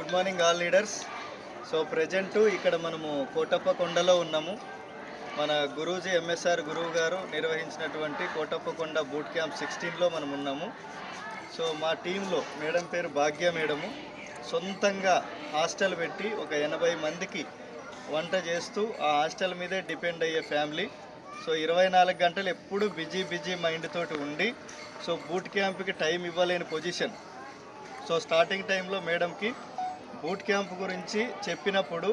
Good morning all leaders. So present ఇక్కడ మనము కోటప్పకొండలో ఉన్నాము. మన గురూజీ ఎంఎస్ఆర్ గురువు గారు నిర్వహించినటువంటి కోటప్పకొండ బూట్ క్యాంప్ 16లో మనం ఉన్నాము. సో మా టీంలో మేడం పేరు భాగ్య మేడము సొంతంగా హాస్టల్ పెట్టి ఒక 80 మందికి వంట చేస్తూ ఆ హాస్టల్ మీదే డిపెండ్ అయ్యే ఫ్యామిలీ. సో 24 గంటలు ఎప్పుడు బిజీ మైండ్ తోటి ఉండి సో బూట్ క్యాంప్కి టైం ఇవ్వలేని పొజిషన్. సో స్టార్టింగ్ టైంలో మేడంకి బూట్ క్యాంప్ గురించి చెప్పినప్పుడు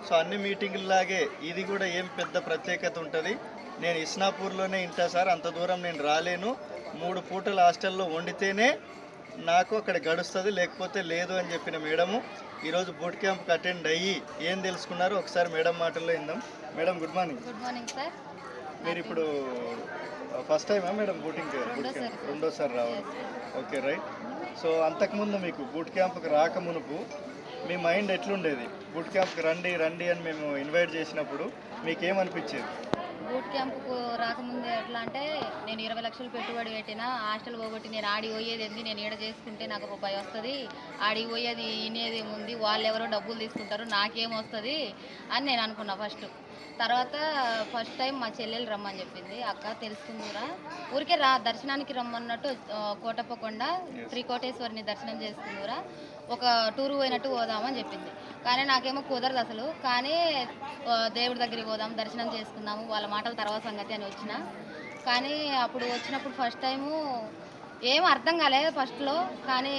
సో అన్ని మీటింగుల్లాగే ఇది కూడా ఏం పెద్ద ప్రత్యేకత ఉంటుంది, నేను ఇస్నాపూర్లోనే ఇంటా సార్, అంత దూరం నేను రాలేను, 3 పూటల హాస్టల్లో వండితేనే నాకు అక్కడ గడుస్తుంది, లేకపోతే లేదు అని చెప్పిన మేడము ఈరోజు బూట్ క్యాంప్కి అటెండ్ అయ్యి ఏం తెలుసుకున్నారో ఒకసారి మేడం మాటల్లో విందాం. Madam good morning. Good morning sir. మీరు ఇప్పుడు ఫస్ట్ టైమా మేడం బూటింగ్కి? రెండోసారి రావాలి. Okay right. సో అంతకుముందు మీకు బూట్ క్యాంప్కి రాక మునుపు మీ మైండ్ ఎట్లుండేది? బూట్ క్యాంప్కి రండి అని మేము ఇన్వైట్ చేసినప్పుడు మీకేమనిపించేది? బూట్ క్యాంప్కు రాకముందు ఎట్లా అంటే, నేను 20 లక్షలు పెట్టుబడి పెట్టిన హాస్టల్ పోగొట్టి నేను ఆడి పోయేది ఏంది, నేను ఈడ చేసుకుంటే నాకు రూపాయి వస్తుంది, ఆడికి పోయేది ఇనేది ఉంది, వాళ్ళు ఎవరో డబ్బులు తీసుకుంటారు, నాకేం వస్తుంది అని నేను అనుకున్నా ఫస్ట్. తర్వాత ఫస్ట్ టైం మా చెల్లెలు రమ్మని చెప్పింది, అక్క తెలుసుకుందురా ఊరికే దర్శనానికి రమ్మన్నట్టు కోటప్పకొండ త్రికోటేశ్వరిని దర్శనం చేసుకుందురా, ఒక టూరు పోయినట్టు పోదామని చెప్పింది. కానీ నాకేమో కుదరదు అసలు. కానీ దేవుడి దగ్గరికి పోదాం, దర్శనం చేసుకుందాము, వాళ్ళ మాటల తర్వాత సంగతి అని వచ్చిన. కానీ అప్పుడు వచ్చినప్పుడు ఫస్ట్ టైము ఏం అర్థం కాలేదు ఫస్ట్లో. కానీ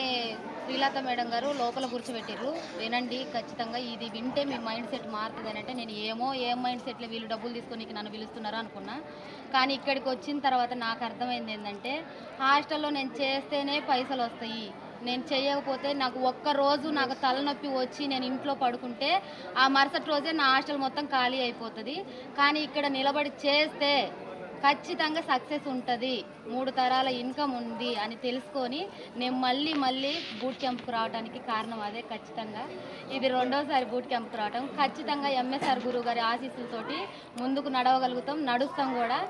శ్రీలత మేడం గారు లోపల కూర్చోబెట్టిర్రు, వినండి ఖచ్చితంగా ఇది వింటే మీ మైండ్ సెట్ మారుతుంది అని అంటే, నేను ఏం మైండ్ సెట్లో వీళ్ళు డబ్బులు తీసుకొని నన్ను పిలుస్తున్నారు అనుకున్నా. కానీ ఇక్కడికి వచ్చిన తర్వాత నాకు అర్థమైంది ఏంటంటే, హాస్టల్లో నేను చేస్తేనే పైసలు వస్తాయి, నేను చేయకపోతే నాకు ఒక్కరోజు నాకు తలనొప్పి వచ్చి నేను ఇంట్లో పడుకుంటే ఆ మరుసటి రోజే నా హాస్టల్ మొత్తం ఖాళీ అయిపోతుంది. కానీ ఇక్కడ నిలబడి చేస్తే ఖచ్చితంగా సక్సెస్ ఉంటుంది, 3 తరాల ఇన్కమ్ ఉంది అని తెలుసుకొని నేను మళ్ళీ బూట్ క్యాంప్కి రావడానికి కారణం అదే. ఖచ్చితంగా ఇది 2వసారి బూట్ క్యాంప్కి రావడం. ఖచ్చితంగా ఎంఎస్ఆర్ గురువు గారి ఆశీస్సులతోటి ముందుకు నడవగలుగుతాం, నడుస్తాం కూడా.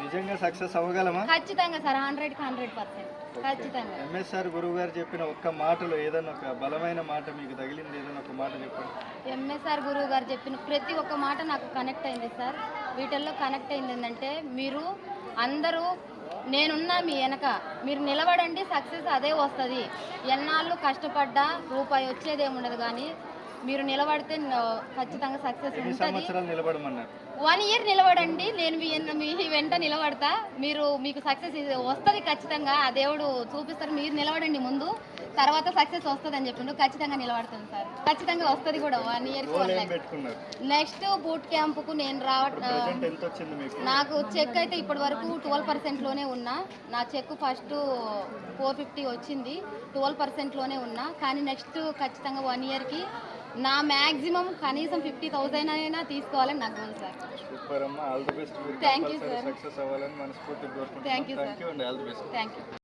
నిజంగా సక్సెస్ అవ్వగలమా? ఖచ్చితంగా సార్, 100% ఖచ్చితంగా. ఎంఎస్ఆర్ గురువు గారు చెప్పిన ఒక్క మాటలో ఏదైనా ఒక బలమైన మాట మీకు తగిలింది, ఏదైనా ఒక మాట చెప్పండి. ఎంఎస్ఆర్ గురువు గారు చెప్పిన ప్రతి ఒక్క మాట నాకు కనెక్ట్ అయింది సార్. వీటిల్లో కనెక్ట్ అయింది ఏంటంటే, మీరు అందరూ నేనున్నా మీ వెనక, మీరు నిలబడండి, సక్సెస్ అదే వస్తుంది. ఎన్నాళ్ళు కష్టపడ్డా రూపాయి వచ్చేది ఏముండదు, కానీ మీరు నిలబడితే ఖచ్చితంగా సక్సెస్ ఉంటుంది. 1 ఇయర్ నిలబడండి, నేను మీ వెంట నిలబడతా, మీకు సక్సెస్ వస్తుంది ఖచ్చితంగా. ఆ దేవుడు చూపిస్తారు, మీరు నిలబడండి ముందు, తర్వాత సక్సెస్ వస్తుంది అని చెప్పిండు. ఖచ్చితంగా నిలబడుతుంది సార్, ఖచ్చితంగా వస్తుంది కూడా. 1 ఇయర్కి నెక్స్ట్ బూట్ క్యాంపుకు నేను నాకు చెక్ అయితే ఇప్పటి వరకు 12%లోనే ఉన్నా. నా చెక్ ఫస్ట్ 450 వచ్చింది, 12%లోనే ఉన్నా. కానీ నెక్స్ట్ ఖచ్చితంగా 1 ఇయర్కి నా మ్యాక్సిమం కనీసం 50,000 అయినా తీసుకోవాలని నాకు గోల్ సార్. సూపర్ అమ్మా, all the best. Thank you sir. Success అవ్వాలని మనస్ఫూర్తిగా కోరుకుంటున్నాను. Thank you sir. Thank you అండి, all the best. Thank you.